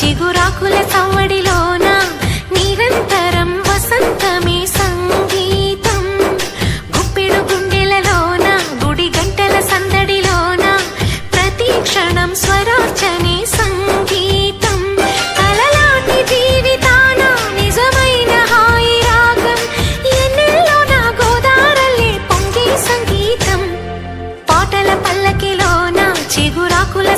చిగురాకుల సవ్వడిలోన నిరంతరం వసంతమే సంగీతం. గుప్పెడు గుండెలలోన గుడి గంటల సందడిలోన ప్రతి క్షణం స్వరార్చనే సంగీతం. కలలాంటి జీవితాన నిజమైన హాయి రాగం ఎన్నెల్లో నా గోదారల్లే పొంగే సంగీతం. పాటల పల్లకిలోన చిగురాకుల